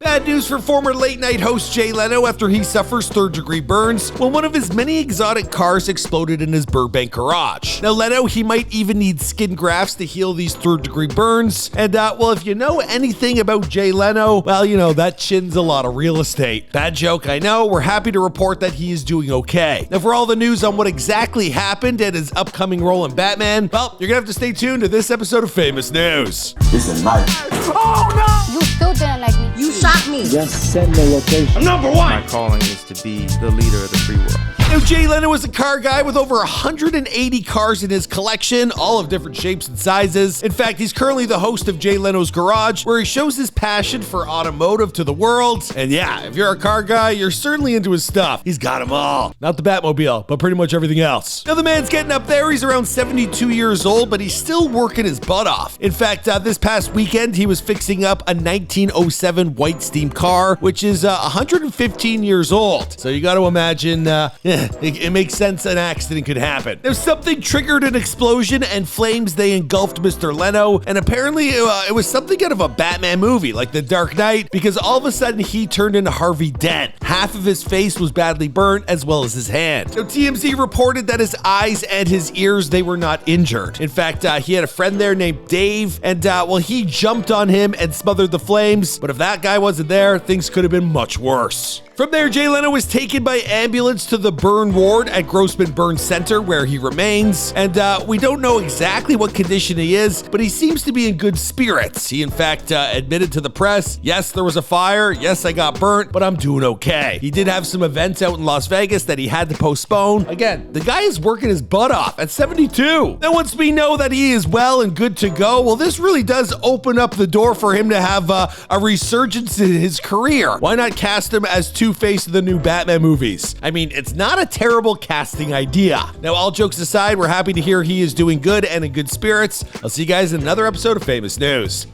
Bad news for former late-night host Jay Leno after he suffers third-degree burns when one of his many exotic cars exploded in his Burbank garage. Now, Leno, he might even need skin grafts to heal these third-degree burns. And, well, if you know anything about Jay Leno, well, you know, that chin's a lot of real estate. Bad joke, I know. We're happy to report that he is doing okay. Now, for all the news on what exactly happened and his upcoming role in Batman, well, you're gonna have to stay tuned to this episode of Famous News. It's a knife. Oh, no! You still didn't like me. You shot me. Just send the location. I'm number one. My calling is to be the leader of the free world. Now, Jay Leno is a car guy with over 180 cars in his collection, all of different shapes and sizes. In fact, he's currently the host of Jay Leno's Garage, where he shows his passion for automotive to the world. And yeah, if you're a car guy, you're certainly into his stuff. He's got them all. Not the Batmobile, but pretty much everything else. Now, the man's getting up there. He's around 72 years old, but he's still working his butt off. In fact, this past weekend, he was fixing up a 1907 white steam car, which is 115 years old. So you got to imagine, it makes sense an accident could happen. Now, something triggered an explosion and flames, they engulfed Mr. Leno, and apparently it was something out of a Batman movie, like The Dark Knight, because all of a sudden he turned into Harvey Dent. Half of his face was badly burnt, as well as his hand. Now, TMZ reported that his eyes and his ears, they were not injured. In fact, he had a friend there named Dave, and well, he jumped on him and smothered the flames, but if that guy wasn't there, things could have been much worse. From there, Jay Leno was taken by ambulance to the burn ward at Grossman Burn Center, where he remains. And we don't know exactly what condition he is, but he seems to be in good spirits. He, in fact, admitted to the press, yes, there was a fire, yes, I got burnt, but I'm doing okay. He did have some events out in Las Vegas that he had to postpone. Again, the guy is working his butt off at 72. Now, once we know that he is well and good to go, well, this really does open up the door for him to have a resurgence in his career. Why not cast him as Two-Face of the new Batman movies? I mean, it's not a terrible casting idea. Now, all jokes aside, we're happy to hear he is doing good and in good spirits. I'll see you guys in another episode of Famous News.